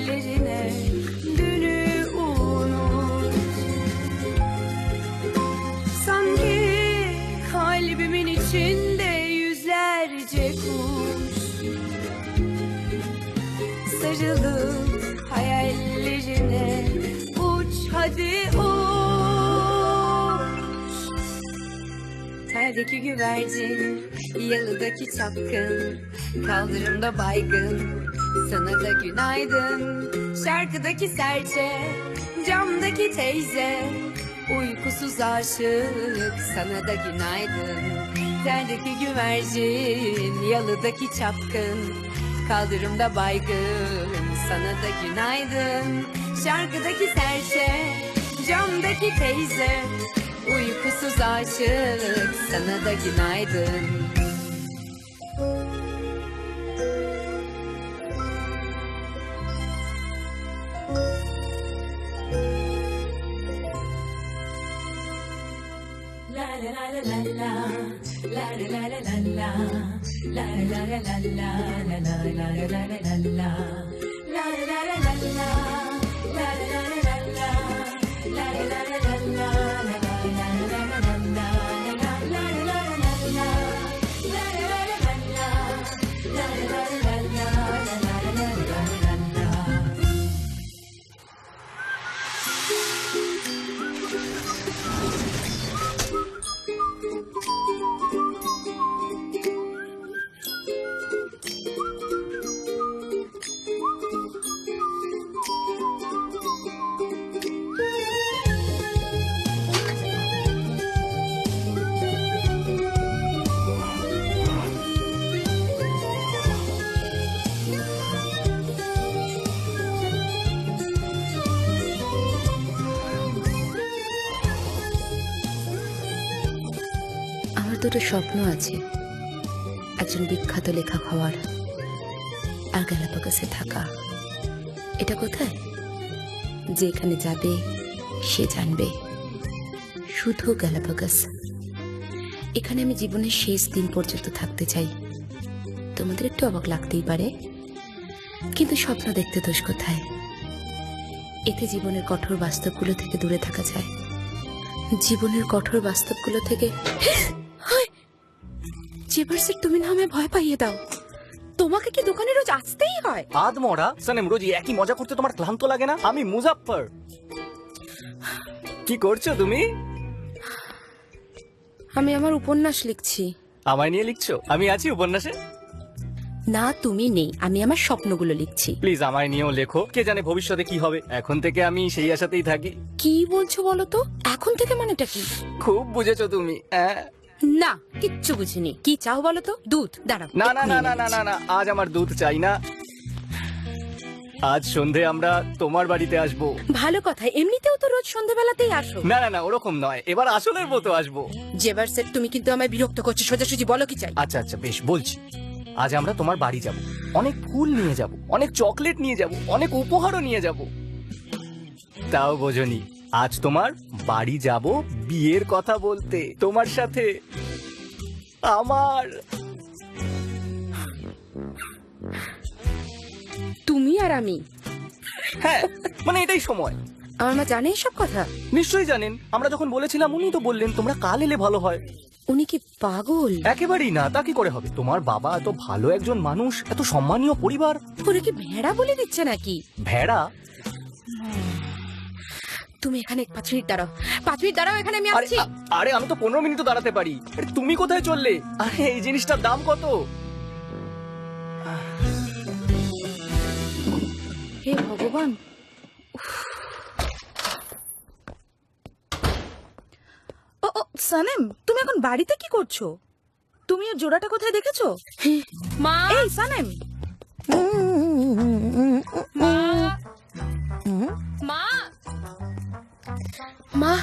hayallerine dünü unut. Sanki kalbimin içinde yüzlerce kuş sarılıp hayallerine uç hadi uç. Terdeki güvercin, yalıdaki çapkın, kaldırımda baygın, sana da günaydın. Şarkıdaki serçe, camdaki teyze, uykusuz aşık, sana da günaydın. Terdeki güvercin, yalıdaki çapkın, kaldırımda baygın, sana da günaydın. Şarkıdaki serçe, camdaki teyze, uykusuz aşık, sana da günaydın. La la la la la la, la la la la la la, la la la la la, la la la la la la la, la la la la la, la la la la la, la la la la la, la আমার দুটো স্বপ্ন আছে, একজন বিখ্যাত লেখক হওয়ার আর গ্যালাপাগোসে থাকা। এটা কোথায়? যেখানে যাবে সে জানবে, শুধু গ্যালাপাগোস। এখানে আমি জীবনের শেষ দিন পর্যন্ত থাকতে চাই। তোমাদের একটু অবাক লাগতেই পারে, কিন্তু স্বপ্ন দেখতে দোষ কোথায়? এতে জীবনের কঠোর বাস্তবগুলো থেকে দূরে থাকা যায়। জীবনের কঠোর বাস্তবগুলো থেকে জেভারসেট, তুমি না আমায় ভয় পাইয়ে দাও। তোমাকে কি দোকানে রোজ আসতেই হয়? আদমরা সানেম, রোজ একই মজা করতে তোমার ক্লান্ত লাগে না? আমি মুজাফফর। কি করছো তুমি? আমি আমার উপন্যাস লিখছি। আমায় নিয়ে লিখছো? আমি আছি উপন্যাসে। না, তুমি নেই, আমি আমার স্বপ্নগুলো লিখছি। প্লিজ আমায় নিয়েও লেখো, কে জানে ভবিষ্যতে কি হবে। এখন থেকে আমি সেই আশাতেই থাকি। কি বলছো বলো তো? এখন থেকে মানেটা কি? খুব বুঝেছো তুমি। না, কিচ্ছু বুঝিনি। কি চাও বলো তো? দুধ? দাঁড়াও। না না না না না না না, আজ আমার দুধ চাই না। আজ সন্ধে আমরা তোমার বাড়িতে আসবো। ভালো কথা, এমনিতেও তো রোজ সন্ধ্যাবেলাতেই আসো। না না না, ওরকম নয়, এবার আসলের মতো আসবো। জেভারসেট, তুমি কিন্তু আমায় বিরক্ত করছো। সোজাসুজি বলো কি চাই। আচ্ছা আচ্ছা বেশ, বলছি। আজ আমরা তোমার বাড়ি যাব, অনেক ফুল নিয়ে যাব, অনেক চকলেট নিয়ে যাব, অনেক উপহারও নিয়ে যাব। তাও বোঝনি, আজ তোমার বাড়ি যাব বিয়ের কথা বলতে, তোমার সাথে আমার। তুমি আর আমি? হ্যাঁ, মানে এটাই সময়। আমার মা জানে এসব কথা? নিশ্চয়ই জানেন, আমরা যখন বলেছিলাম উনি তো বললেন তোমরা কাল এলে ভালো হয়। উনি কি পাগল? একেবারেই না, তা কি করে হবে? তোমার বাবা এত ভালো একজন মানুষ, এত সম্মানীয় পরিবার। ওরা কি ভেড়া বলে দিচ্ছে নাকি? ভেড়া? তুমি এখানে 5 মিনিট দাঁড়াও, 5 মিনিট দাঁড়াও, এখানে আমি আরে আসছি। আরে, আমি তো 15 মিনিটও দাঁড়াতে পারি। আরে তুমি কোথায় চললে? আরে এই জিনিসটার দাম কত? হে ভগবান। ও সানেম, তুমি এখন বাড়িতে কি করছো? তুমি এর জোড়াটা কোথায় দেখেছো? মা, এই সানেম, মা, মা, মা,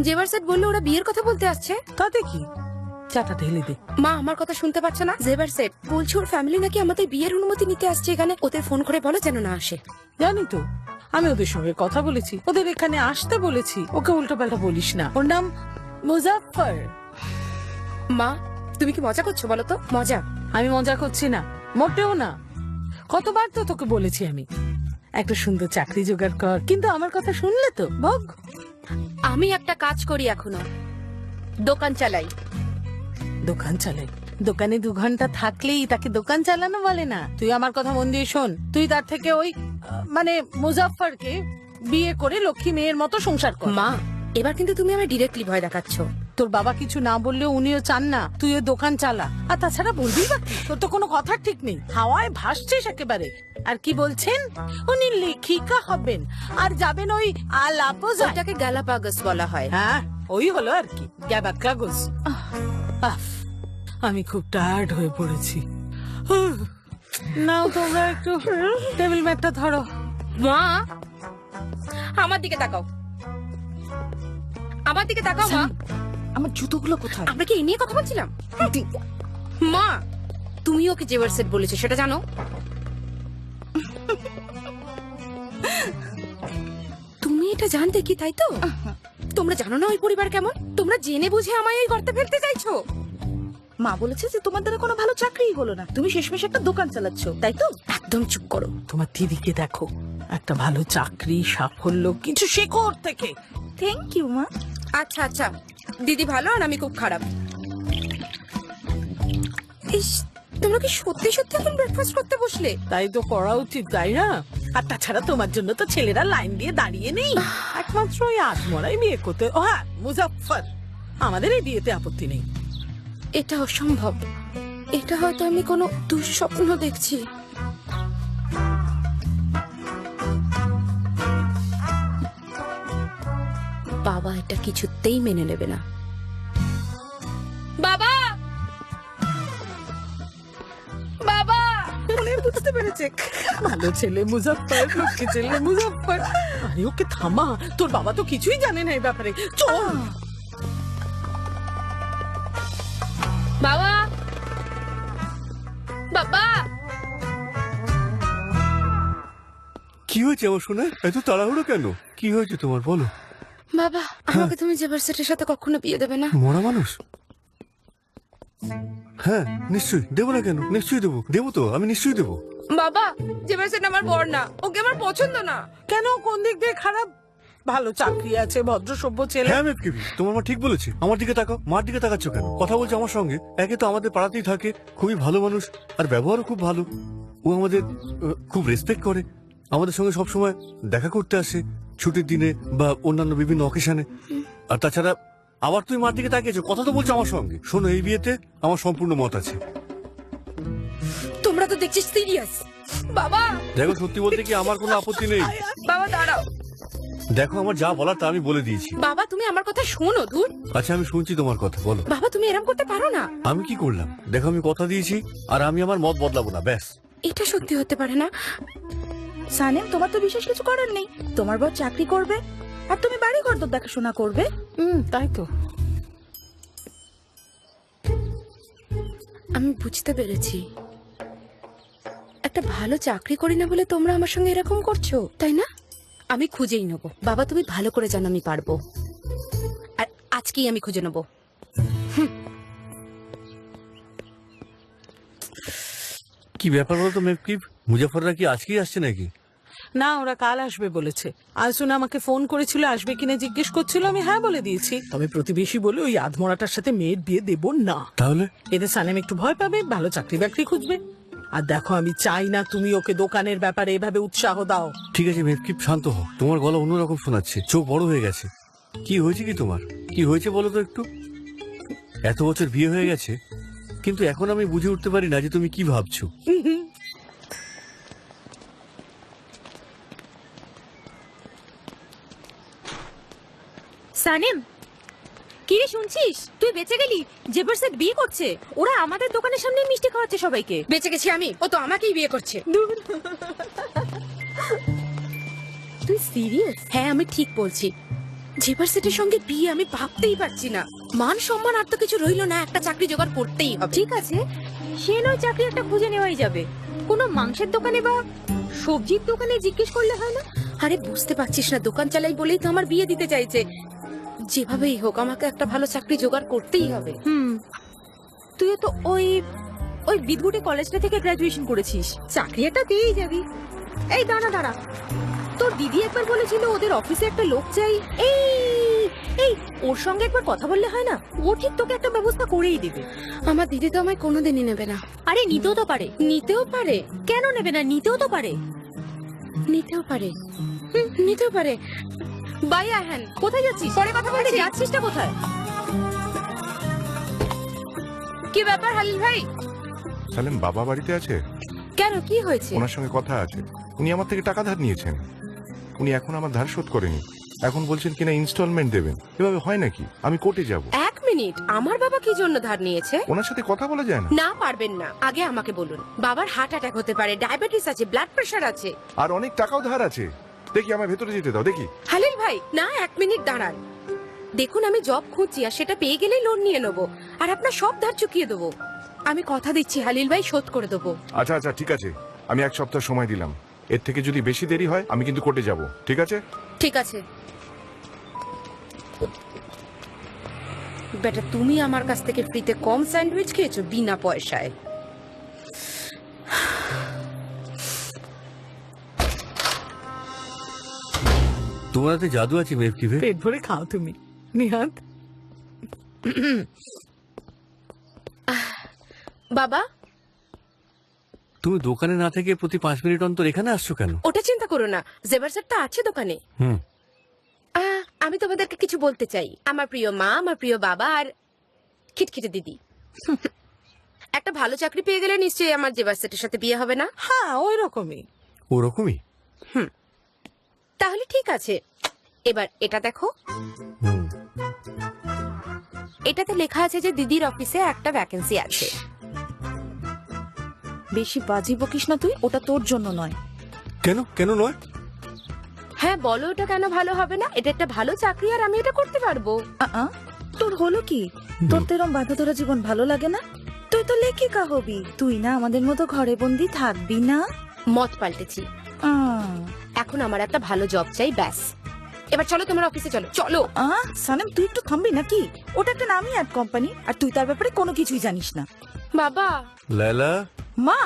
জেভারসেট বললো ওরা বিয়ের কথা বলতে আসছে। তাতে কি? চাটা ঢেলে দে। মা আমার কথা শুনতে পাচ্ছে না? জেভারসেট বলছে ওর ফ্যামিলি নাকি আমাদের বিয়ের অনুমতি নিতে আসছে এখানে। ওদের ফোন করে বলো যেন না আসে। জানি তো, আমি ওদের সঙ্গে কথা বলেছি, ওদের এখানে আসতে বলেছি। ওকে উল্টোপাল্টা বলিস না, ওর নাম মুজাফফর। মা, তুমি কি মজা করছো বলো তো? মজা? আমি মজা করছি না, মোটেও না। কতবার তো তোকে বলেছি আমি একটা সুন্দর চাকরি জোগাড় কর, কিন্তু আমার কথা শুনলে তো ভোগ। আমি একটা কাজ করি এখনো, দোকান চালাই। দোকান চালাই? দোকানে 2 ঘন্টা থাকলেই তাকে দোকান চালানো বলে না। তুই আমার কথা মন দিয়ে শোন, তুই তার থেকে ওই মানে মুজাফফরকে বিয়ে করে লক্ষ্মী মেয়ের মতো সংসার কর। মা, এবার কিন্তু তুমি আমায় ডিরেক্টলি ভয় দেখাচ্ছ। তোর বাবা কিছু না বললেও উনিও চান না তুই ওই দোকান চালা। আর তাছাড়া বলবি বা কি? তোর তো কোনো কথা ঠিক নেই, হাওয়ায় ভাসছিস একেবারে। আর কি বলছেন, উনি লেখিকা হবেন আর যাবেন ওই আলাপোজা। ওটাকে গ্যালাপাগোস বলা হয়। হ্যাঁ, ওই হলো আর কি, গ্যাবাক্লাগোস। আমি খুব টায়ার্ড হয়ে পড়েছি। নাও তোমরা একটু টেবিল ম্যাটটা ধরো। মা, আমার দিকে তাকাও, আমার দিকে তাকাও মা। আমার জুতোগুলো কোথায়? আমরা কি এই নিয়ে কথা বলছিলাম? মা, তুমি ওকে জেভার সেট বলেছো, সেটা জানো? তুমি এটা জানতে কি, তাই তো? তোমরা জানো না ওই পরিবার কেমন? তোমরা জেনে বুঝে আমায় এই গর্তে ফেলতে চাইছো। মা বলেছে যে তোমার দ্বারা কোনো ভালো চাকরিই হলো না, তুমি শেষমেশ একটা দোকান চালাচ্ছ, তাই তো? একদম চুপ করো। তোমার দিদিকে দেখো, একটা ভালো চাকরি, সাফল্য, কিছু শেখো ওর থেকে। থ্যাংক ইউ মা। আচ্ছা আচ্ছা, দিদি ভালো আর আমি খুব খারাপ। ইস, তোমরা কি সত্যি সত্যি এখন ব্রেকফাস্ট করতে বসলে? তাই তো করা উচিত, তাই না? আর তাছাড়া তোমার জন্য তো ছেলেরা লাইন দিয়ে দাঁড়িয়ে নেই, একমাত্র ওই আজমরাই বিয়ে করতে। ও হ্যাঁ, মুজাফফর। আমাদের এই বিয়েতে আপত্তি নেই। এটা অসম্ভব, এটা হয়তো আমি কোনো দুঃস্বপ্ন দেখছি। বাবা এটা কিছুতেই মেনে নেবে না। বাবা, বাবা, মনে বুঝতে পেরেছে, ভালো ছেলে মুজাফফর, লক্ষ্মী ছেলে মুজাফফর। আরে ওকে থামা, তোর বাবা তো কিছুই জানে না এই ব্যাপারে। চল। বাবা, বাবা। কি হয়েছে আমার সোনা? এত তাড়াহুড়ো কেন? কি হয়েছে তোমার, বলো। বাবা, আমাকে তুমি জেভার সেটের সাথে কখনো বিয়ে দেবে না? মরা মানুষ? হ্যাঁ নিশ্চয়ই দেবো না কেন, নিশ্চয়ই দেবো, দেবো তো, আমি নিশ্চয়ই দেবো। বাবা, জেভার সেট আমার বর না, ওকে আমার পছন্দ না। কেন, কোন দিক দিয়ে খারাপ? ভালো চাকরি আছে, ভদ্র সভ্য ছেলে। হ্যাঁ মেপকিবি, তোমার মা ঠিক বলেছে। আমার দিকে তাকাও, মার দিকে তাকাচ্ছ কেন? কথা বলছে আমার সঙ্গে, একে তো আমাদের পাড়াতেই থাকে, খুবই ভালো মানুষ, আর ব্যবহারও খুব ভালো। ও আমাদের খুব রেসপেক্ট করে, আমাদের সঙ্গে সবসময় দেখা করতে আসে, ছুটির দিনে বা অন্যান্য বিভিন্ন অকেশনে। আর তাছাড়া আবার তুমি মার দিকে তাকিয়েছো, কথা তো বলছো আমার সঙ্গে। শোনো, এই বিয়েতে আমার সম্পূর্ণ মত আছে। তোমরা তো দেখছি সিরিয়াস। বাবা, দেখো, সত্যি বলতে কি আমার কোনো আপত্তি নেই। বাবা দাঁড়াও। দেখো, আমার যা বলার তা আমি বলে দিয়েছি। বাবা, তুমি আমার কথা শোনো। দূর। আচ্ছা, আমি শুনছি তোমার কথা, বলো। বাবা, তুমি এরকম করতে পারো না। আমি কি করলাম? দেখো, আমি কথা দিয়েছি আর আমি আমার মত বদলাবো না, ব্যাস। এটা সত্যি হতে পারে না। সানেম, তোমার তো বিশেষ কিছু করার নেই, তোমার বর চাকরি করবে আর তুমি বাড়ি ঘর তো দেখাশোনা করবে। তাই তো। আমি বুঝতে পেরেছি, একটা ভালো চাকরি করি না বলে তোমরা আমার সঙ্গে এরকম করছো, তাই না? আমি খুঁজেই নেবো। বাবা, তুমি ভালো করে জানো আমি পারবো, আর আজকেই আমি খুঁজে নেবো। কি ব্যাপার বলতো মেপকিব, মুজাফররা কি আজকেই আসছে নাকি? না, ওরা কাল আসবে বলেছে। আলসুন আমাকে ফোন করেছিল আসবে কিনা জিজ্ঞেস করছিল, আমি হ্যাঁ বলে দিয়েছি। তবে প্রতিবেশী বলে ওই আধমরাটার সাথে মেয়ের বিয়ে দেব না। তাহলে এতে সানেম একটু ভয় পাবে, ভালো চাকরি বাকরি খুঁজবে। আর দেখো, আমি চাই না তুমি ওকে দোকানের ব্যাপারে এভাবে উৎসাহ দাও। ঠিক আছে মেপকিব, শান্ত হও। তোমার গলা অন্যরকম শোনাচ্ছে, চোখ বড় হয়ে গেছে। কি হয়েছে কি তোমার? কি হয়েছে বলো তো একটু। এত বছর বিয়ে হয়ে গেছে, কিন্তু এখন আমি বুঝে উঠতে পারি না যে তুমি কি ভাবছো। সানেম, কি রে শুনছিস? তুই বেঁচে গেলি, জেভার সেট বিয়ে করছে। ওরা আমাদের দোকানের সামনে মিষ্টি খাওয়াচ্ছে সবাইকে। বেঁচে গেছি আমি, ও তো আমাকেই বিয়ে করছে। তুই সিরিয়াস? হ্যাঁ, আমি ঠিক বলছি। জেভার সেটের সঙ্গে বিয়ে আমি ভাবতেই পারছি না। মান সম্মান আর তো কিছু রইলো না, একটা চাকরি জোগাড় করতেই হবে। ঠিক আছে, সে নয় চাকরি একটা খুঁজে নেওয়াই যাবে। কোনো মাংসের দোকানে বা সবজির দোকানে জিজ্ঞেস করলে হয় না? আরে বুঝতে পারছিস না, দোকান চালাই বলেই তো আমার বিয়ে দিতে চাইছে। যেভাবেই হোক আমাকে একটা ভালো চাকরি জোগাড় করতেই হবে। তুইও তো ওই বিদঘুটে কলেজটা থেকে গ্রাজুয়েশন করেছিস, চাকরি একটা পেয়েই যাবি। এই দাঁড়া দাঁড়া, তোর দিদি একবার বলেছিল ওদের অফিসে একটা লোক চাই। এই এই ওর সঙ্গে একবার কথা বললে হয় না? ও ঠিক তোকে একটা ব্যবস্থা করেই দিবে। আমার দিদি তো আমায় কোনোদিনই নেবে না। আরে নিতেও তো পারে। নিতেও পারে, কেন নেবে না? নিতেও তো পারে। নিতেও পারে, নিতেও পারে। বাই আহেন। কোথায় যাচ্ছিস? পরে কথা বলতে যাচ্ছিসটা কোথায়? কি ব্যাপার হালিল ভাই? সালেম বাবা বাড়িতে আছে? কেন, কি হয়েছে? ওনার সঙ্গে কথা আছে। উনি আমার থেকে টাকা ধার নিয়েছেন। উনি এখন আমার ধার শোধ করেনি। এখন বলছেন কিনা ইনস্টলমেন্ট দেবেন। এভাবে হয় নাকি? আমি কোর্টে যাব। 1 মিনিট, আমার বাবা কি জন্য ধার নিয়েছে? ওনার সাথে কথা বলা যায় না? না, পারবেন না। আগে আমাকে বলুন, বাবার হার্ট অ্যাটাক হতে পারে, ডায়াবেটিস আছে, ব্লাড প্রেশার আছে। আর অনেক টাকাও ধার আছে। দেখি আমার ভেতরে যেতে দাও দেখি। হালিল ভাই, না 1 মিনিট দাঁড়ান। দেখুন, আমি জব খুঁজছি, আর সেটা পেয়ে গেলেই লোন নিয়ে নেবো, আর আপনার সব ধার চুকিয়ে দেবো। আমি কথা দিচ্ছি হালিল ভাই, শোধ করে দেবো। আচ্ছা আচ্ছা ঠিক আছে, আমি 1 সপ্তাহ সময় দিলাম। এর থেকে যদি বেশি দেরি হয় আমি কিন্তু কোর্টে যাব। ঠিক আছে? ঠিক আছে। বেটা, তুমি আমার কাছ থেকে ফ্রিতে কম স্যান্ডউইচ খেয়েছো বিনা পয়সায়। তোমার হাতে জাদু আছে মেফকিভে। পেট ভরে খাও তুমি নিহাত। বাবা, তুমি দোকানে না থেকে প্রতি 5 মিনিট অন্তর এখানে আসছো কেন? ওটা চিন্তা করো না, জেবার সেটটা আছে দোকানে। হুম। আমি তোমাদেরকে কিছু বলতে চাই। আমার প্রিয় মা, আমার প্রিয় বাবা, আর খিটখিটে দিদি। একটা ভালো চাকরি পেয়ে গেলে নিশ্চয়ই আমার জেবার সেটের সাথে বিয়ে হবে না? হ্যাঁ, ওই রকমই। ওরকমই। তাহলে ঠিক আছে। এবার এটা দেখো, হুম। এটাতে লেখা আছে যে দিদির অফিসে একটা ভ্যাকেন্সি আছে। বেশি বাজি বকিস না তুই, ওটা তোর জন্য নয়। কেন কেন নয়? হ্যাঁ বলো, ওটা কেন ভালো হবে না? এটা একটা ভালো চাকরি, আর আমি এটা করতে পারবো। তোর হলো কি? তোর তো এরম বাধা ধরা জীবন ভালো লাগে না? তুই তো লেখিকা হবি, তুই না আমাদের মতো ঘরে বন্দি থাকবি না। মত পাল্টেছি, এখন আমার একটা ভালো জব চাই, ব্যাস। এবার চলো তোমার অফিসে, চলো চলো। সানেম, তুই একটু থামবি নাকি? ওটা একটা নামি অ্যাড কোম্পানি, আর তুই তার ব্যাপারে কোনো কিছুই জানিস না। বাবা, লায়লা, মা,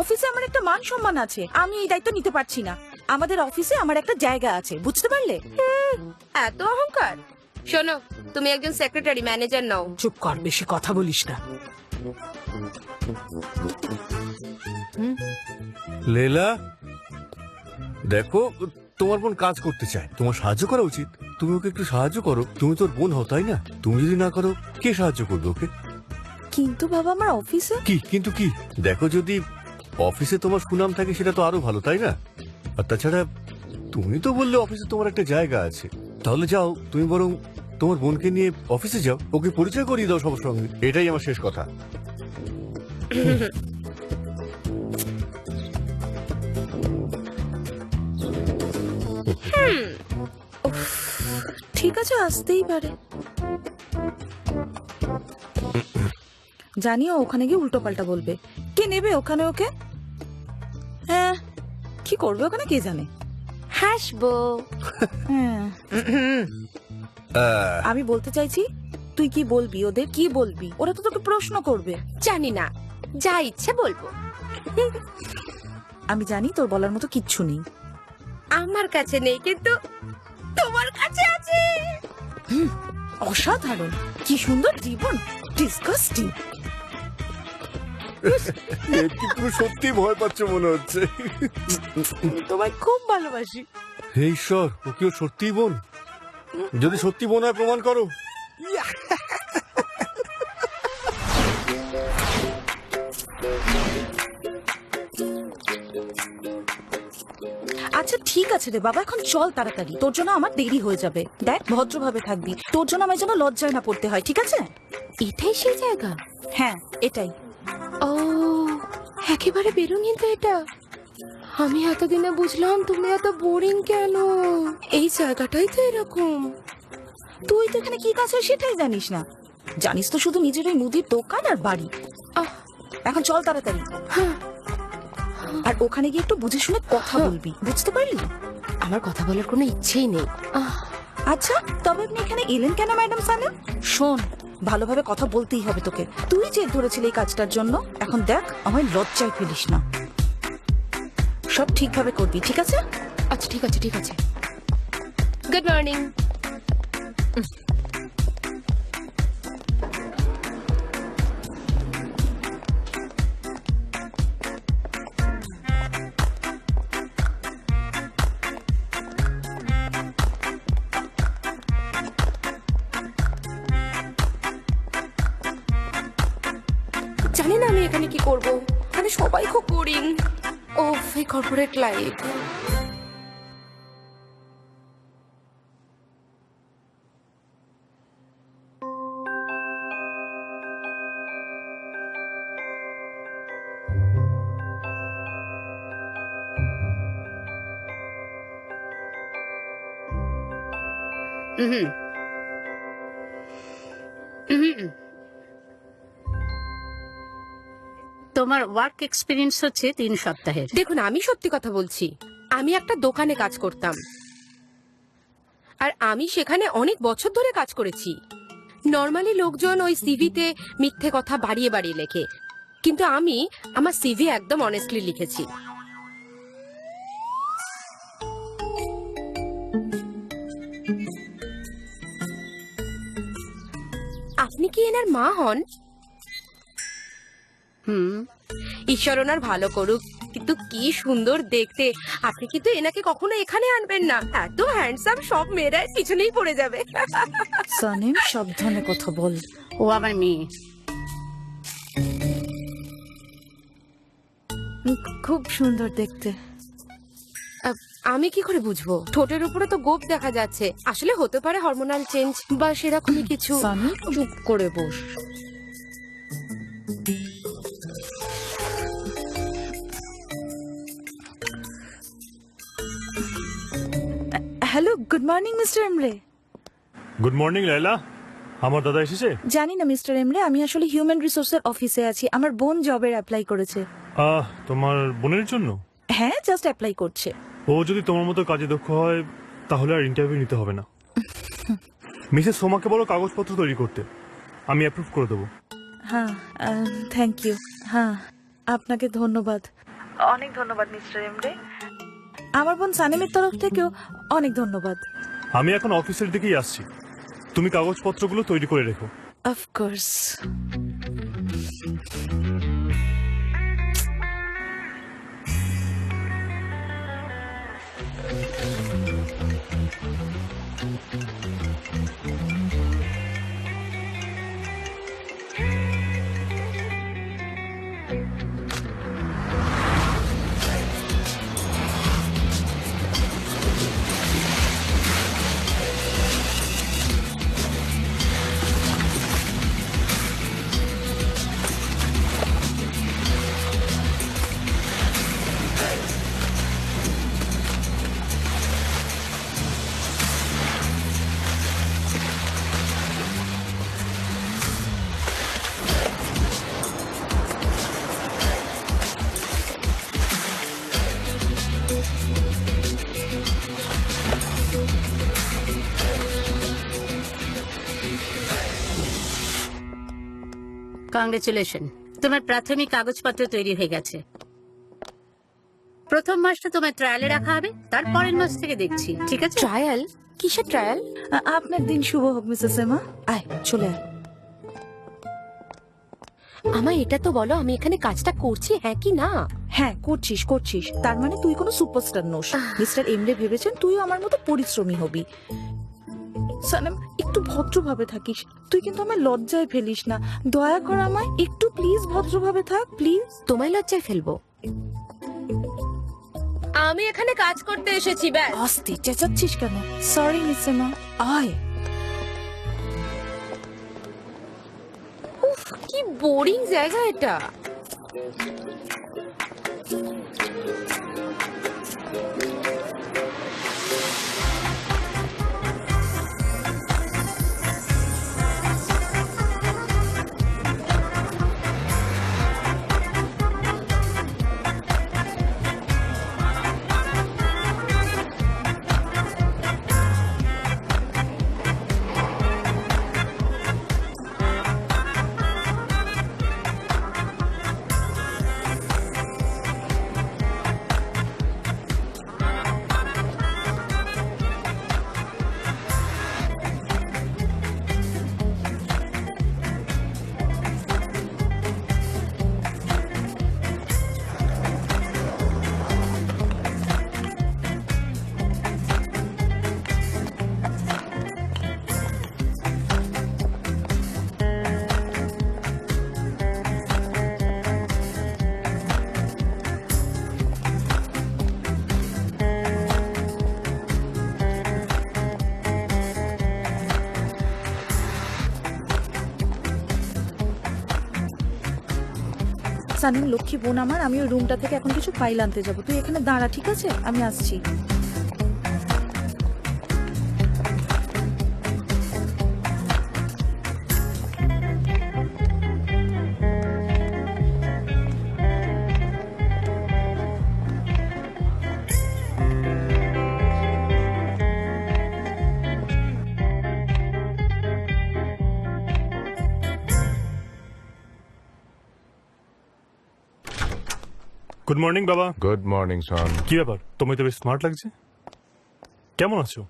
অফিসে আমার একটা মান সম্মান আছে, আমি এই দায়িত্ব নিতে পারছি না। আমাদের অফিসে আমার একটা জায়গা আছে, বুঝতে পারলে? এত অহংকার? শোনো, তুমি একজন সেক্রেটারি, ম্যানেজার নও। চুপ কর, বেশি কথা বলিস না। লেলা, দেখো তোমার বোন কাজ করতে চায়, তোমার সাহায্য করা উচিত। তুমি ওকে একটু সাহায্য করো, তুমি তোর বোন হও তাই না? তুমি যদি না করো কে সাহায্য করবে ওকে? কিন্তু বাবা, আমার অফিসে। কি কিন্তু কি? দেখো, যদি অফিসে তোমার সুনাম থাকে সেটা তো আরো ভালো তাই না? আর তাছাড়া তুমি তো বললে অফিসে তোমার একটা জায়গা আছে, তাহলে যাও, তুমি বরং তোমার বোনকে নিয়ে অফিসে যাও, ওকে পরিচয় করিয়ে দাও সবার সঙ্গে। এটাই আমার শেষ কথা। ঠিক আছে, আসতেই পারে। জানিও ওখানে গিয়ে উল্টো পাল্টা বলবে। কে নেবে ওখানে ওকে? হ্যাঁ, কি করবে ওখানে কে জানে। হাসবো। হ্যাঁ, আমি বলতে চাইছি, তুই কি বলবি ওদের? কি বলবি? ওরা তো তোকে প্রশ্ন করবে। জানি না, যা ইচ্ছে বলবো। আমি জানি তোর বলার মতো কিচ্ছু নেই। আমার কাছে নেই, কিন্তু তোমার কাছে আছে। অসাধারণ, কি সুন্দর জীবন। ডিসকাস্টিং। কিন্তু সত্যি ভয় পাচ্ছ মনে হচ্ছে। তোমায় খুব ভালোবাসি। হে ঈশ্বর, ও কি ওর সত্যিই বোন? যদি সত্যি বোন হয় প্রমাণ করো। আচ্ছা ঠিক আছে রে বাবা, এখন চল তাড়াতাড়ি, তোর জন্য আমার দেরি হয়ে যাবে। দেখ, ভদ্রভাবে থাকবি, তোর জন্য আমার যেন লজ্জায় না পড়তে হয়, ঠিক আছে? এটাই সেই জায়গা? হ্যাঁ, এটাই। ও, একেবারে বেরোনি তো এটা। আমি এতদিনে বুঝলাম তুমি এত বোরিং কেন। এই জায়গাটাই তো এরকম। তুই তো এখানে কি কাজ হয় সেটাই জানিস না। জানিস তো শুধু নিজের ওই মুদির দোকান আর বাড়ি। এখন চল তাড়াতাড়ি। আর ওখানে গিয়ে একটু বুঝে শুনে কথা বলবি, বুঝতে পারলি? আমার কথা বলার কোনো ইচ্ছেই নেই। আচ্ছা, তবে আপনি এখানে এলেন কেন ম্যাডাম সালেম? শোন, ভালোভাবে কথা বলতেই হবে তোকে। তুই জেদ ধরেছিলি এই কাজটার জন্য, এখন দেখ আমায় লজ্জায় ফেলিস না। সব ঠিকভাবে করবি, ঠিক আছে? আচ্ছা ঠিক আছে ঠিক আছে। Good morning. জানি না আমি এখানে কি করব, এখানে সবাই খুব বোরিং। ওফ, এই কর্পোরেট লাইফ। তোমার ওয়ার্ক এক্সপিরিয়েন্স হচ্ছে 3 সপ্তাহের। দেখুন, আমি সত্যি কথা বলছি, আমি একটা দোকানে কাজ করতাম আর আমি সেখানে অনেক বছর ধরে কাজ করেছি। নর্মালি লোকজন ওই সিভিতে মিথ্যে কথা বাড়িয়ে বাড়িয়ে লেখে, কিন্তু আমি আমার সিভি একদম অনেস্টলি লিখেছি। আপনি কি এনার মা হন? ঈশ্বর ওনার ভালো করুক, কিন্তু কি সুন্দর দেখতে। আপনি কিন্তু এনাকে কখনো এখানে আনবেন না, এত হ্যান্ডসাম, সব মেয়েরা পিছনেই পড়ে যাবে। সানিম, সাবধানে কথা বল। ও আমার মেয়ে। খুব সুন্দর দেখতে। আমি কি করে বুঝবো? ঠোঁটের উপরে তো গোপ দেখা যাচ্ছে, আসলে হতে পারে হরমোনাল চেঞ্জ বা সেরকমই কিছু। সানিম, চুপ করে বস। Hello, good morning mister Emre. Good morning Laila, আমার দাদা এসেছে? জানি না মিস্টার এমরে, আমি আসলে হিউম্যান রিসোর্সের অফিসে আছি। আমার বোন জবের অ্যাপ্লাই করেছে। তোমার বোনের জন্য? হ্যাঁ, জাস্ট অ্যাপ্লাই করছে। ও যদি তোমার মতো কাজে দক্ষ হয় তাহলে আর ইন্টারভিউ নিতে হবে না। মিসেস সোমাকে বলো কাগজপত্র তৈরি করতে, আমি অ্যাপ্রুভ করে দেবো। হ্যাঁ, থ্যাংক ইউ। হ্যাঁ, আপনাকে ধন্যবাদ, অনেক ধন্যবাদ মিস্টার এমরে। আমার বোন সানিমের তরফ থেকেও অনেক ধন্যবাদ। আমি এখন অফিসের দিকেই আসছি, তুমি কাগজপত্রগুলো তৈরি করে রেখো। অফকোর্স। কংগ্রেচুলেশন, তোমার প্রাথমিক কাগজপত্র তৈরি হয়ে গেছে। প্রথম মাসটা তোমার ট্রায়ালে রাখা হবে, তার পরের মাস থেকে দেখছি, ঠিক আছে? ট্রায়াল? কিসের ট্রায়াল? আপনার দিন শুভ হোক মিসেস এমা। আয়, চলে আয়। আমায় এটা তো বলো, আমি এখানে কাজটা করছি, হ্যাঁ কি না? হ্যাঁ, করছিস করছিস, তার মানে তুই কোনো সুপারস্টার নোস। মিস্টার এমরে ভেবেছেন তুইও আমার মতো পরিশ্রমী হবি। সানাম, একটু ভদ্রভাবে থাকিস। তুই কিন্তু আমায় লজ্জায় ফেলিস না, দয়া কর আমায় একটু প্লিজ ভদ্রভাবে থাক, প্লিজ। তোমায় লজ্জায় ফেলবো? আমি এখানে কাজ করতে এসেছি, ব্যাস। আস্তে চেঁচাচ্ছিস কেন? সরি মিস এমা, আয়। উফ, কি বোরিং জায়গা এটা। সানিম লক্ষ্মী বোন আমার, আমি ওই রুমটা থেকে এখন কিছু ফাইল আনতে যাবো, তুই এখানে দাঁড়া, ঠিক আছে? আমি আসছি। গুড মর্নিং বাবা। গুড মর্নিং সন। কি ব্যাপার, তোমায় তো বেশ স্মার্ট লাগছে। কেমন আছো?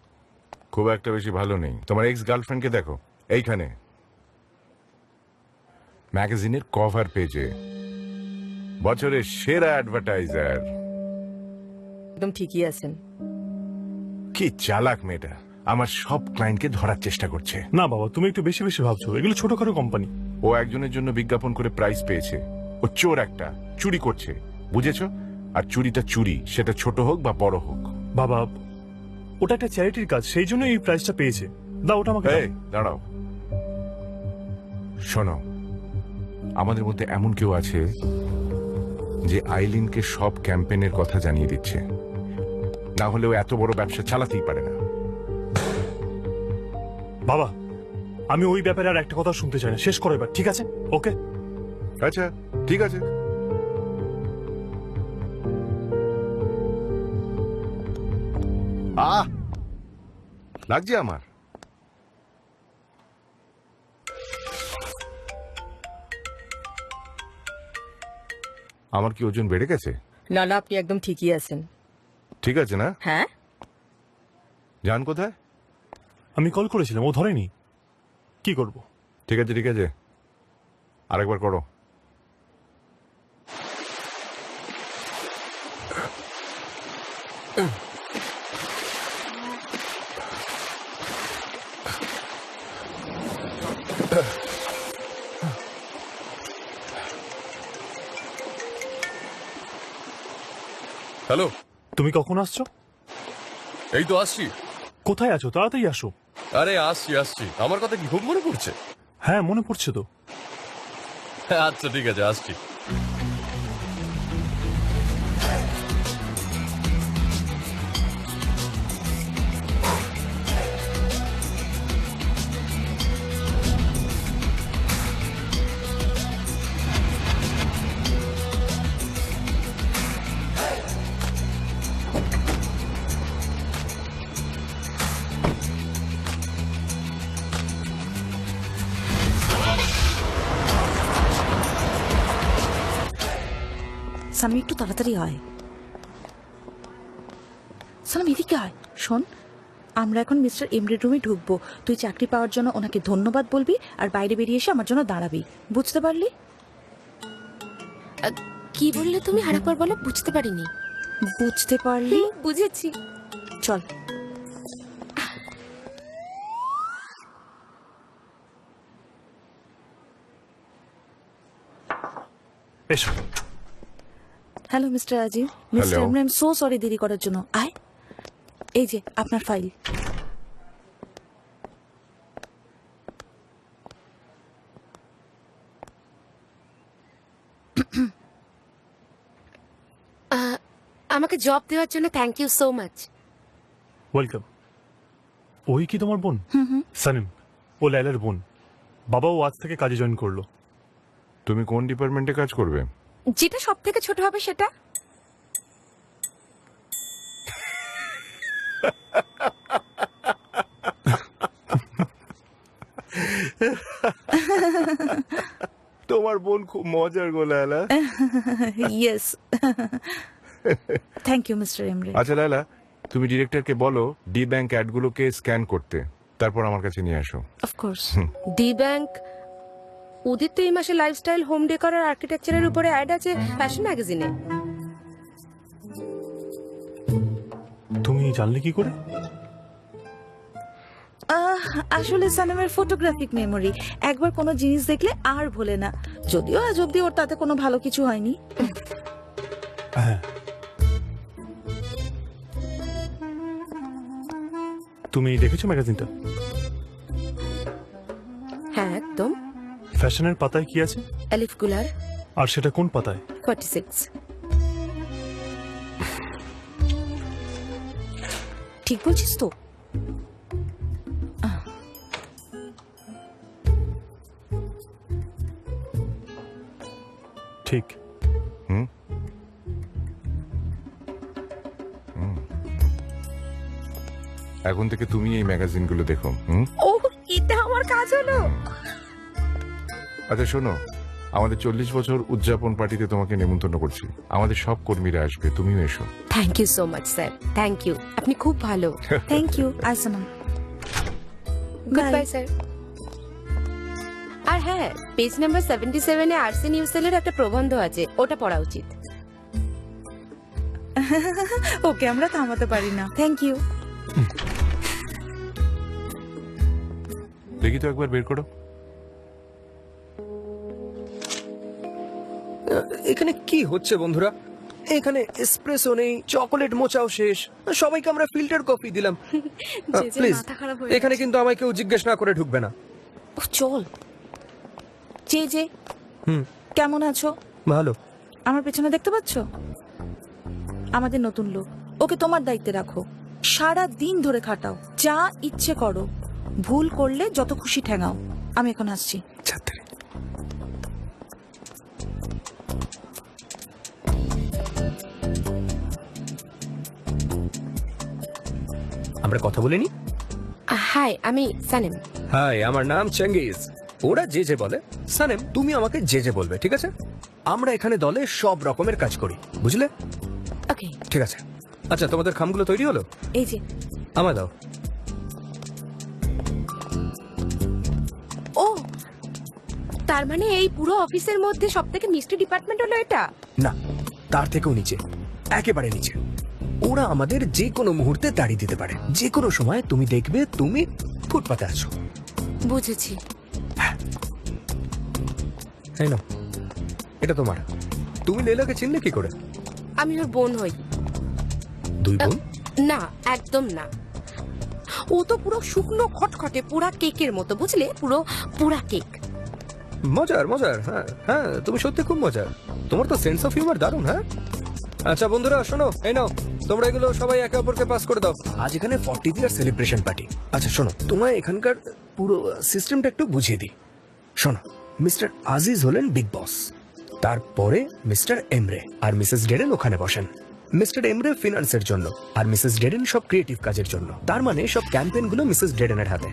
খুব একটা বেশি ভালো নেই। তোমার এক্স গার্লফ্রেন্ডকে দেখো এইখানে ম্যাগাজিনের কভার পেজে, বছরের সেরা অ্যাডভার্টাইজার। একদম ঠিকই আছেন। কি চালাক মেয়েটা, আমার সব ক্লায়েন্টকে ধরার চেষ্টা করছে। না বাবা, তুমি একটু বেশি বেশি ভাবছো, এগুলো ছোটখাটো কোম্পানি। ও একজনের জন্য বিজ্ঞাপন করে প্রাইজ পেয়েছে। ও চোর একটা, চুরি করছে, বুঝেছো? আর চুরিটা চুরি, সেটা ছোট হোক বা বড় হোক। বাবা, ওটা একটা চ্যারিটির কাজ, সেই জন্য এই প্রাইজটা পেয়েছে। দাও ওটা আমাকে। এই দাঁড়াও, শোনো, আমাদের মধ্যে এমন কেউ আছে যে আইলিনকে সব ক্যাম্পেইনের কথা জানিয়ে দিচ্ছে, না হলে ও এত বড় ব্যবসা চালাতেই পারে না। বাবা, আমি ওই ব্যাপারে আর একটা কথা শুনতে চাই না, শেষ করো এবার, ঠিক আছে? ওকে আচ্ছা ঠিক আছে। লাগছে আমার। আমার কি ওজন বেড়ে গেছে? না না, আপনি একদম ঠিকই আছেন। ঠিক আছে না? হ্যাঁ, জান কোথায়? আমি কল করেছিলাম, ও ধরেনি। কি করব? ঠিক আছে ঠিক আছে, আরেকবার করো। হ্যালো, তুমি কখন আসছো? এই তো আসছি। কোথায় আছো? তাড়াতাড়ি আসো। আরে আসছি আসছি, আমার কথা কি খুব মনে পড়ছে? হ্যাঁ, মনে পড়ছে তো। আচ্ছা ঠিক আছে, আসছি। সামি একটু তাড়াতাড়ি আয়। সালাম এদিকে আয়। শোন, আমরা এখন মিস্টার এমরের রুমে ঢুকবো, তুই চাকরি পাওয়ার জন্য ওনাকে ধন্যবাদ বলবি আর বাইরে বেরিয়ে এসে আমার জন্য দাঁড়াবি, বুঝতে পারলি? কি বললে তুমি? আরেকবার বলো, বুঝতে পারিনি। বুঝতে পারলি? বুঝেছি। চল। এসো। Hello mister Rajiv. Mister Hello. Emre, I am so sorry দেরি করার জন্য। আয়, এই যে আপনার ফাইল। আমাকে জব দেওয়ার জন্য thank you so much. Welcome. ওই কি তোমার বোন? সানিম, ও লাইলার বোন। বাবাও আজ থেকে কাজে জয়েন করলো। তুমি কোন ডিপার্টমেন্টে কাজ করবে? যেটা সব থেকে ছোট হবে সেটা। তোমার বোন খুব মজার গো Laila. Yes, thank you mister Emre. আচ্ছা লায়লা, তুমি ডিরেক্টরকে বলো ডি ব্যাংক অ্যাডগুলোকে স্ক্যান করতে, তারপর আমার কাছে নিয়ে আসো। অফকোর্স। ডি ব্যাংক, ওদের তো এই মাসে লাইফস্টাইল, হোম ডেকর আর আর্কিটেকচারের উপরে অ্যাড আছে ফ্যাশন ম্যাগাজিনে। তুমি জানলে কি করে? আসলে সানিমের ফটোগ্রাফিক মেমোরি, একবার কোনো জিনিস দেখলে আর ভোলে না। যদিও আজ অব্দি ওর তাতে কোনো ভালো কিছু হয়নি। হ্যাঁ, তুমি দেখেছো ম্যাগাজিনটা? হ্যাঁ একদম। ফ্যাশনের পাতায় কি আছে? অ্যালিফ গুলার, আর সেটা কোন পাতায়? 46। ঠিক বলছিস তো? ঠিক। হুম এখন থেকে তুমি এই ম্যাগাজিনগুলো দেখো। ও, এটা আমার কাজ হলো। আচ্ছা শোনো, আমাদের 40 বছর উদযাপন পার্টিতে তোমাকে নেমন্তন্ন করছি। আমাদের সব কর্মীরা আসবে, তুমিও এসো। Thank you so much sir, thank you, আপনি খুব ভালো। Thank you. আসসালাম। Goodbye sir. আর হ্যাঁ, পেজ নাম্বার 77-এ আরসি নিউজ সেলের একটা প্রবন্ধ আছে, ওটা পড়া উচিত। ওকে আমরা থামাতে পারি না। Thank you. দেখি তো একবার বের করো। এখানে কি হচ্ছে বন্ধুরা? এখানে এসপ্রেসো নেই, চকোলেট মোচাও শেষ, সবাইকে আমরা ফিল্টার কফি দিলাম। প্লিজ এখানে কিন্তু আমায় কেউ জিজ্ঞেস না করে ঢুকবে না। ও চল। যে যে কেমন আছো? ভালো। আমার পেছনে দেখতে পাচ্ছ? আমাদের নতুন লোক। ওকে তোমার দায়িত্বে রাখো, সারা দিন ধরে খাটাও, যা ইচ্ছে করো, ভুল করলে যত খুশি ঠেঙাও। আমি এখন আসছি। আমরা কথা বলিনি? হাই, আমি সানেম। হাই, আমার নাম চেঙ্গিজ। ওরা যে যে বলে, সানেম তুমি আমাকে যে যে বলবে, ঠিক আছে? আমরা এখানে দলে সব রকমের কাজ করি, বুঝলে? ওকে। ঠিক আছে। আচ্ছা, তোমাদের খামগুলো তৈরি হলো? এই যে। আমায় দাও। ও, তার মানে এই পুরো অফিসের মধ্যে সবথেকে মিষ্টি ডিপার্টমেন্ট হলো এটা? না, তার থেকেও নিচে, একেবারে নিচে। ওরা আমাদের যে কোনো মুহূর্তে তাড়িয়ে দিতে পারে, যে কোনো সময়। তুমি দেখবে তুমি ফুটপাতে আছো। বুঝেছি। তাই না? এটা তোমার। তুমি লেলাকে চিনলে কি করে? আমি ওর বোন হই। দুই বোন? না, একদম না। ও তো পুরো শুকনো খটখটে, পুরা কেকের মতো, বুঝলে? পুরো পুরা কেক। মজার মজার। হ্যাঁ হ্যাঁ, তুমি সত্যি খুব মজার। তোমার তো সেন্স অফ হিউমার দারুণ। হ্যাঁ, আচ্ছা বন্ধুরা শোনো, এই নাও তোমরা এগুলো সবাই একে অপরকে পাস করে দাও। আজ এখানে 40th ইয়ার সেলিব্রেশন পার্টি। আচ্ছা শোনো, তোমায় এখানকার পুরো সিস্টেমটা একটু বুঝিয়ে দিই। শোনো, মিস্টার আজিজ হলেন বিগ বস, তারপরে মিস্টার এমরে আর মিসেস ডেরেন ওখানে বসেন। মিস্টার এমরে ফিনান্সের জন্য আর মিসেস ডেরেন সব ক্রিয়েটিভ কাজের জন্য। তার মানে সব ক্যাম্পেইন গুলো মিসেস ডেরেনের হাতে।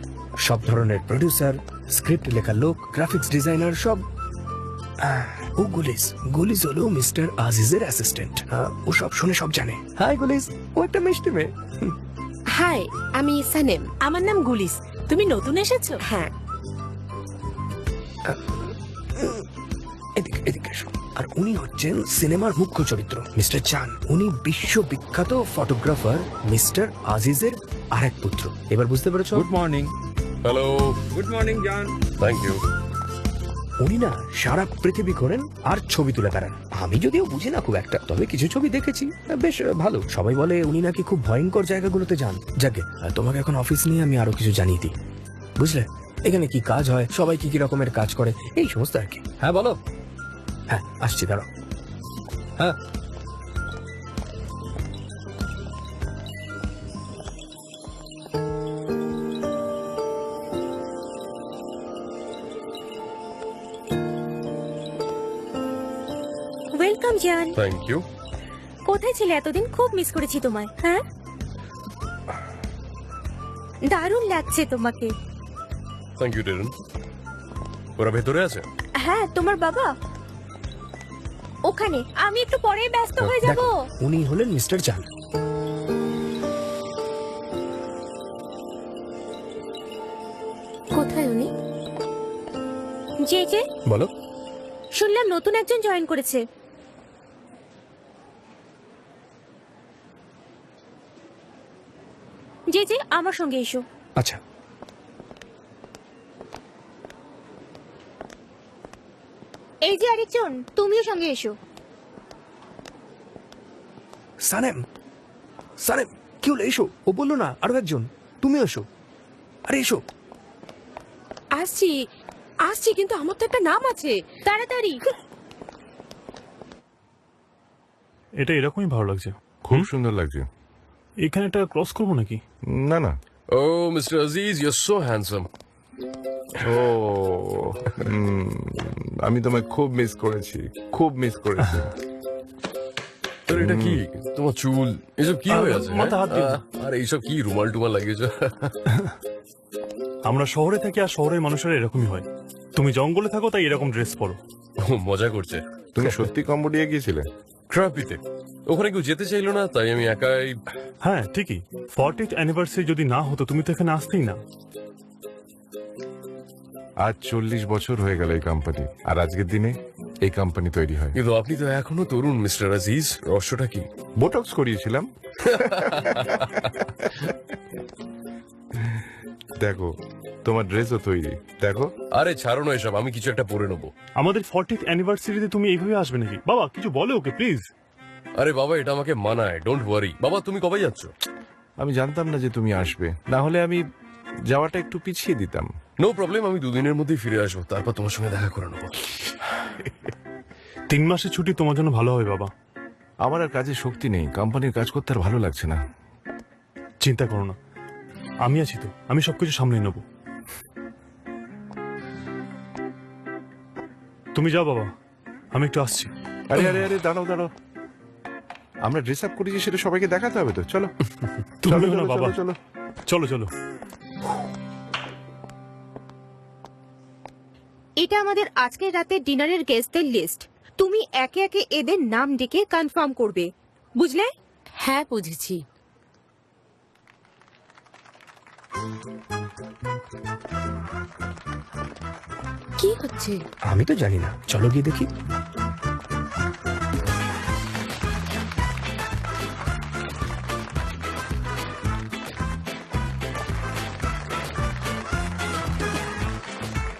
সব ধরনের প্রডিউসার, স্ক্রিপ্ট লেখার লোক, গ্রাফিক্স ডিজাইনার সব। ও গুলিস, গুলিস হলো মিস্টার আজিজের অ্যাসিস্ট্যান্ট। ও সব শুনে সব জানে। হাই গুলিস, ও একটা মিষ্টি মেয়ে। হাই, আমি সানেম। আমার নাম গুলিস। তুমি নতুন এসেছো? হ্যাঁ। এদিকে এদিকে এসো। আর উনি হচ্ছেন সিনেমার মুখ্য চরিত্র মিস্টার চান। উনি বিশ্ববিখ্যাত ফটোগ্রাফার মিস্টার আজিজের আরেক পুত্র। এবার বুঝতে পেরেছো? Good morning. Hello, good morning জান। Thank you. উনি না সারা পৃথিবী ঘোরেন আর ছবি তুলে বেড়ান। আমি যদিও বুঝি না খুব একটা, তবে কিছু ছবি দেখেছি, বেশ ভালো। সবাই বলে উনি নাকি খুব ভয়ঙ্কর জায়গাগুলোতে যান। যাকে তোমাকে এখন অফিস নিয়ে আমি আরো কিছু জানিয়ে দিই, বুঝলে? এখানে কি কাজ হয়, সবাই কি কি রকমের কাজ করে, এই সমস্ত আর কি। হ্যাঁ বলো। হ্যাঁ আসছি, দাঁড়াও। হ্যাঁ ওয়েলকাম জান। Thank you. কোথায় ছিলে এতদিন? খুব মিস করেছি তোমায়। হ্যাঁ, দারুণ লাগছে তোমাকে। Thank you Darren. ওরা ভেতরে আছে? হ্যাঁ, তোমার বাবা ওখানে। আমি একটু পরে ব্যস্ত হয়ে যাব। দেখো, উনি হলেন মিস্টার চান। কোথায় উনি? যে যে বলো। শুনলাম নতুন একজন জয়েন করেছে। যে যে আমার সঙ্গে এসো। আচ্ছা। এই যে আরেকজন, তুমিও সঙ্গে এসো। সানেম, সানেম কি হলো? এসো। ও বললো না আরো একজন, তুমি এসো। আরে এসো। আসছি আসছি, কিন্তু আমার তো একটা নাম আছে। তাড়াতাড়ি। এটা এরকমই ভালো লাগছে। খুব সুন্দর লাগছে। এখানে একটা ক্রস করবো নাকি? না না, Oh, Mr. Aziz, you're so handsome. ও আমি তোমায় খুব মিস করেছি, খুব মিস করেছি। তোর এটা কি? তোমার চুল এসব কি হয়ে আছে? মাথা হাত দিয়ে। আর এইসব কি রুমাল টুমাল লাগিয়েছ? আমরা শহরে থাকি আর শহরের মানুষেরা এরকমই হয়। তুমি জঙ্গলে থাকো তাই এরকম ড্রেস পরো। ও, মজা করছে। তুমি সত্যি কম্বোডিয়া গিয়েছিলে? ট্রাপিতে ওখানে কেউ যেতে চাইলো না, তাই আমি একাই। হ্যাঁ ঠিকই, 40th অ্যানিভার্সারি যদি না হতো তুমি তো এখানে আসতেই না। আজ 40 বছর হয়ে গেল এই কোম্পানি, আর আজকের দিনে এই কোম্পানি তৈরি হয়। কিন্তু আপনি তো এখনো তরুণ মিস্টার আজিজ, রহস্যটা কি? বোটক্স করিয়েছিলাম। দেখো তোমার ড্রেসও তৈরি, দেখো। আরে ছাড়ো না এসব, আমি কিছু একটা পরে নেবো। আমাদের 40th অ্যানিভার্সারিতে তুমি এইভাবে আসবে নাকি? বাবা কিছু বলে ওকে প্লিজ। আরে বাবা, এটা আমাকে মানায়, ডোন্ট ওয়ারি। বাবা তুমি কবে যাচ্ছ? আমি জানতাম না যে তুমি আসবে, না হলে আমি যাওয়াটা একটু পিছিয়ে দিতাম। নো প্রবলেম, আমি 2 দিনের মধ্যেই ফিরে আসবো, তারপর তোমার সঙ্গে দেখা করে নেবো। 3 মাসের ছুটি তোমার জন্য ভালো হবে বাবা। আমার আর কাজে শক্তি নেই, কোম্পানির কাজ করতে আর ভালো লাগছে না। চিন্তা করো না, আমি আছি তো, আমি সবকিছু সামলে নেব। তুমি যাও বাবা, আমি একটু আসছি। আরে আরে আরে দাঁড়াও দাঁড়াও, আমরা ড্রেস আপ করেছি সেটা সবাইকে দেখাতে হবে তো। চলো তুমিও চলো, না চলো, বাবা, চলো। চলো চলো। এটা আমাদের আজকের রাতের ডিনারের গেস্টদের লিস্ট। তুমি একে একে এদের নাম ডেকে কনফার্ম করবে, বুঝলে? হ্যাঁ বুঝেছি। কি হচ্ছে? আমি তো জানি না, চলো গিয়ে দেখি।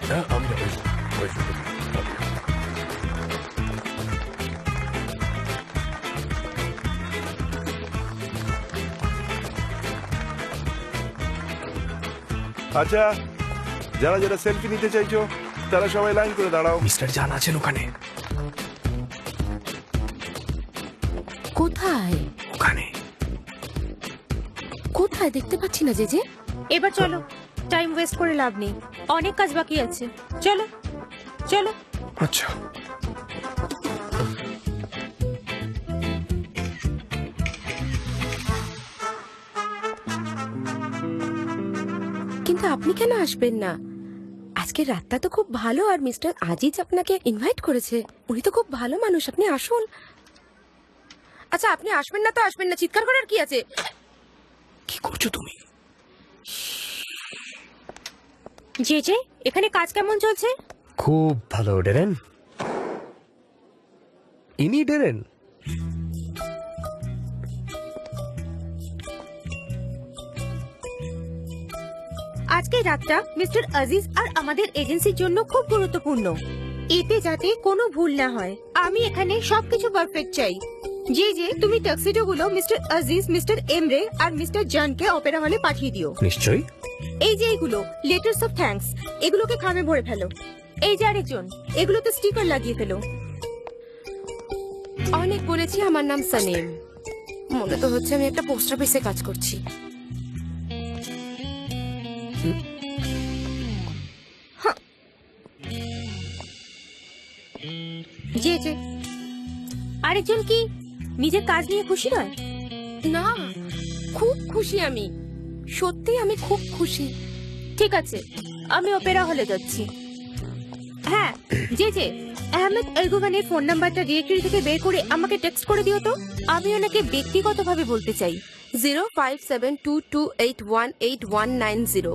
হ্যাঁ, আমি যাবো, ওই শুধু। আচ্ছা, যারা যারা সেলফি নিতে চাইছো তারা সবাই লাইন করে দাঁড়াও। মিস্টার জান আছেন ওখানে। কোথায়? ওখানে। কোথায় দেখতে পাচ্ছি না যে। এবার চলো, টাইম ওয়েস্ট করে লাভ নেই, অনেক কাজ বাকি আছে। চলো চলো। আচ্ছা। কিন্তু আপনি কেন আসবেন না? আজকে রাতটা তো খুব ভালো, আর মিস্টার আজিজ আপনাকে ইনভাইট করেছে। উনি তো খুব ভালো মানুষ, আপনি আসুন। আচ্ছা আপনি আসবেন না তো আসবেন না, চিৎকার করার কি আছে? কি করছো তুমি? যে এখানে কাজ কেমন চলছে? খুব ভালো ডেরেন। ইনি ডেরেন? আজকের রাতটা মিস্টার আজিজ আর আমাদের এজেন্সির জন্য খুব গুরুত্বপূর্ণ। এতে যাতে কোনো ভুল না হয়, আমি এখানে সবকিছু পারফেক্ট চাই। যে তুমি টক্সিডো গুলো মিস্টার আজিজ, মিস্টার এমরে আর মিস্টার জানকে অপেরা হলে পাঠিয়ে দিও। নিশ্চয়ই। এই যে এইগুলো লেটার্স অফ থ্যাঙ্কস, এগুলোকে খামে ভরে ফেলো। এই যে আরেকজন, এগুলোতে স্টিকার লাগিয়ে ফেলো। অনেক বলেছি আমার নাম সানিম, মনে তো হচ্ছে আমি একটা পোস্ট অফিসে কাজ করছি। যে আরেকজন কি নিজের কাজ নিয়ে খুশি নয়? না, খুব খুশি আমি, সত্যি আমি খুব খুশি। ঠিক আছে, আমি অপেরা হলে যাচ্ছি। হ্যাঁ, যে আহমেদ এলগোভানের ফোন নাম্বারটা ডিরেক্টরি থেকে বের করে আমাকে টেক্সট করে দিও তো। আমি ওনাকে ব্যক্তিগতভাবে বলতে চাই। 0572281190।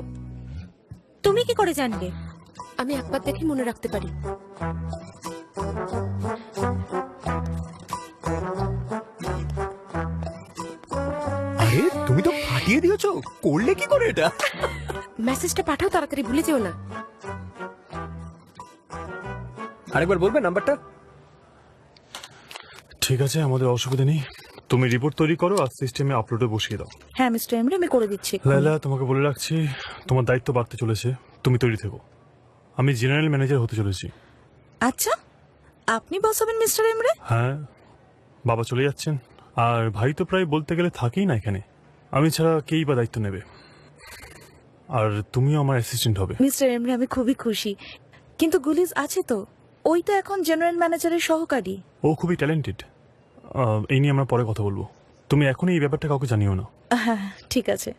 তুমি কি করে জানলে? আমি একবার দেখে মনে রাখতে পারি। আরে তুমি তো ফাটিয়ে দিয়েছো, করলে কি করে এটা? মেসেজটা পাঠাও তাড়াতাড়ি, ভুলে যেও না। আরেকবার বলবে নাম্বারটা? ঠিক আছে, আমাদের অসুবিধা নেই। তুমি রিপোর্ট তৈরি করো আর সিস্টেমে আপলোডে বসিয়ে দাও। হ্যাঁ মিস্টার এমরে, আমি করে দিচ্ছি। লাইলা, তোমাকে বলে রাখছি, তোমার দায়িত্ব বাড়তে চলেছে, তুমি তৈরি থেকো। আমি জেনারেল ম্যানেজার হতে চলেছি। আচ্ছা, আপনি বস হবেন মিস্টার এমরে? হ্যাঁ, বাবা চলে যাচ্ছেন, আর ভাই তো প্রায় বলতে গেলে থাকেই না এখানে। আমি ছাড়া কেই বা দায়িত্ব নেবে, আর তুমিও আমার অ্যাসিস্ট্যান্ট হবে। মিস্টার এমরে, আমি খুবই খুশি, কিন্তু গুলিজ আছে তো, ওই তো এখন জেনারেল ম্যানেজারের সহকারী। ও খুবই ট্যালেন্টেড। এই নিয়ে আমরা পরে কথা বলবো। তুমি এখনই এই ব্যাপারটা কাউকে জানিও না। হ্যাঁ ঠিক আছে,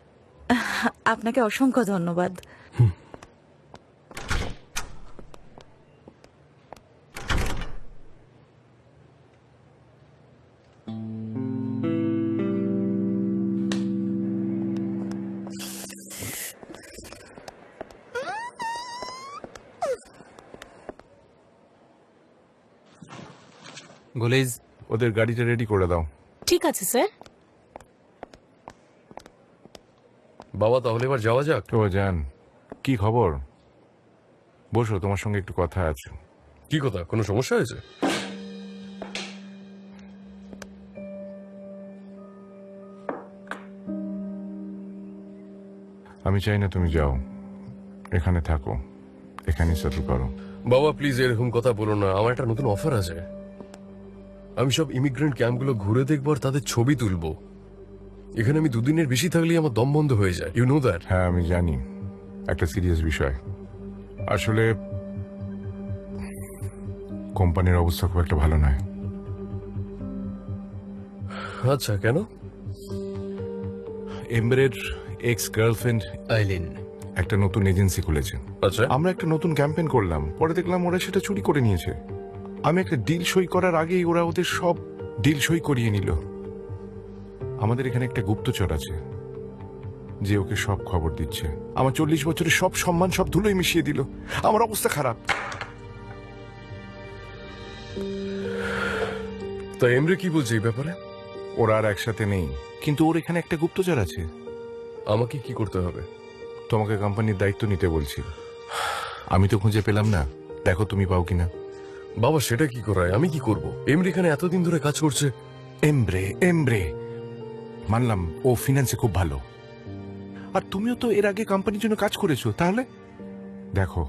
আপনাকে অসংখ্য ধন্যবাদ। গুলিজ, ওদের গাড়িটা রেডি করে দাও। ঠিক আছে স্যার। বাবা তাহলে এবার যাওয়া যাক। তো যান, কি খবর? বসো, তোমার সঙ্গে একটু কথা আছে। কি কথা, কোনো সমস্যা হয়েছে? আমি চাই না তুমি যাও, এখানে থাকো, এখানে সেটেল করো। বাবা প্লিজ এরকম কথা বলো না, আমার একটা নতুন অফার আছে। আমি সব ইমিগ্রেন্ট ক্যাম্পগুলো ঘুরে দেখবো আর তাদের ছবি তুলবো। এখানে আমি 2 দিনের বেশি থাকলেই আমার দম বন্ধ হয়ে যায়, ইউ নো দ্যাট। হ্যাঁ আমি জানি, একটা সিরিয়াস বিষয়। আসলে কোম্পানির অবস্থা খুব একটা ভালো নয়। আচ্ছা, কেন? এমব্রের এক্স গার্লফ্রেন্ড আইলিন একটা নতুন এজেন্সি খুলেছে। আচ্ছা, আমরা একটা নতুন ক্যাম্পেইন করলাম, পরে দেখলাম ওরা সেটা চুরি করে নিয়েছে। আমি একটা ডিল সই করার আগেই ওরা ওদের সব ডিল সই করিয়ে নিল। আমাদের এখানে একটা গুপ্তচর আছে যে ওকে সব খবর দিচ্ছে। আমার 40 বছরের সব সম্মান সব ধুলোই মিশিয়ে দিল। আমার অবস্থা খারাপ। তা এমরে কি বলছে এই ব্যাপারে? ওরা আর একসাথে নেই, কিন্তু ওর এখানে একটা গুপ্তচর আছে। আমাকে কি করতে হবে? তোমাকে কোম্পানির দায়িত্ব নিতে বলছি। আমি তো খুঁজে পেলাম না, দেখো তুমি পাও কিনা। বাবা সেটা কি করায়, আমি কি করব? এমরে এখানে এতদিন ধরে কাজ করছে। এমব্রে মানলাম ও ফিনান্সে খুব ভালো, আর তুমিও তো এর আগে কোম্পানির জন্য কাজ করেছো। তাহলে দেখো,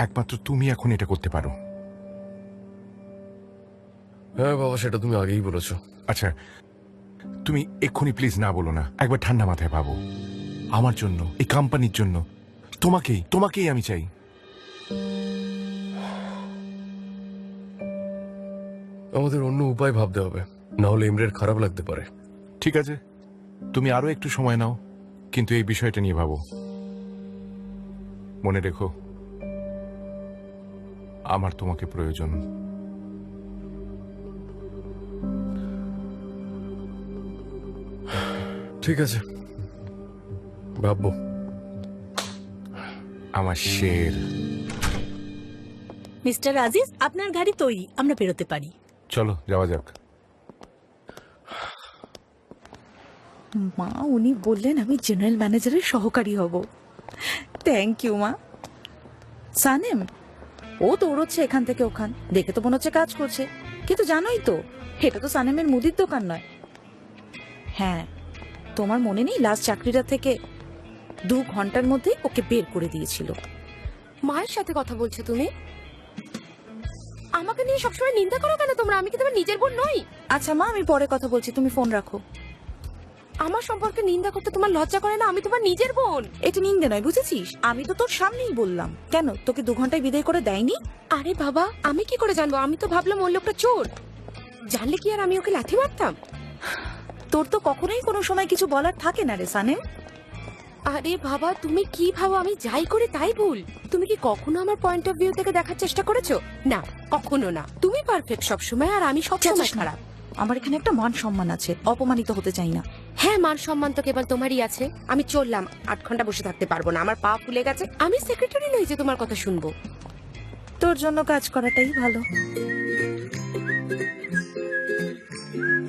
একমাত্র তুমি এখন এটা করতে পারো। হ্যাঁ বাবা, সেটা তুমি আগেই বলেছো। আচ্ছা, তুমি এক্ষুনি প্লিজ না বলো না, একবার ঠান্ডা মাথায় ভাবো। আমার জন্য, এই কোম্পানির জন্য, তোমাকেই আমি চাই। আমাদের অন্য উপায় ভাবতে হবে, না হলে এমরের খারাপ লাগতে পারে। ঠিক আছে, তুমি আরো একটু সময় নাও, কিন্তু এই বিষয়টা নিয়ে ভাবো। মনে রেখো, আমার তোমাকে প্রয়োজন। ঠিক আছে, ভাববো। আমার শের। মিস্টার আজিজ, আপনার গাড়ি তৈরি, আমরা বেরোতে পারি। চলো যাওয়া যাক। মা, উনি বললেন আমি জেনারেল ম্যানেজারের সহকারী হব। থ্যাংক ইউ মা। সানেম, ও দৌড়চ্ছে এখান থেকে ওখান, দেখে তো মনে হচ্ছে কাজ করছে, কিন্তু জানোই তো এটা তো সানেমের মুদির দোকান নয়। হ্যাঁ, তোমার মনে নেই লাস্ট চাকরিটা থেকে 2 ঘন্টার মধ্যে ওকে বের করে দিয়েছিল। মায়ের সাথে কথা বলছো তুমি? আমাকে নিয়ে সবসময় নিন্দা করো কেন তোমরা? আমি কি তোমার নিজের বোন নই? আচ্ছা মা, আমি পরে কথা বলছি, তুমি ফোন রাখো। আমার সম্পর্কে নিন্দা করতে তোমার লজ্জা করে না? আমি তোমার নিজের বোন। এটা নিন্দে নয়, বুঝেছিস? আমি তো তোর সামনেই বললাম। কেন, তোকে 2 ঘন্টায় বিদায় করে দেয়নি? আরে বাবা, আমি কি করে জানবো? আমি তো ভাবলাম ওই লোকটা চোর। জানলে কি আর আমি ওকে লাথি মারতাম? তোর তো কখনোই কোনো সময় কিছু বলার থাকে না রে সানেম। আরে বাবা, তুমি কি ভাবো আমি যাই করি তাই ভুল? তুমি কি কখনো আমার পয়েন্ট অফ ভিউ থেকে দেখার চেষ্টা করেছো? না, কখনো না। তুমি পারফেক্ট সবসময়, আর আমি সবসময় খারাপ। আমার এখানে একটা মান সম্মান আছে, অপমানিত হতে চাই না। হ্যাঁ, মান সম্মান তো কেবল তোমারই আছে। আমি চললাম, 8 ঘন্টা বসে থাকতে পারবো না, আমার পা ফুলে গেছে। আমি সেক্রেটারি নই যে তোমার কথা শুনবো। তোর জন্য কাজ করাটাই ভালো।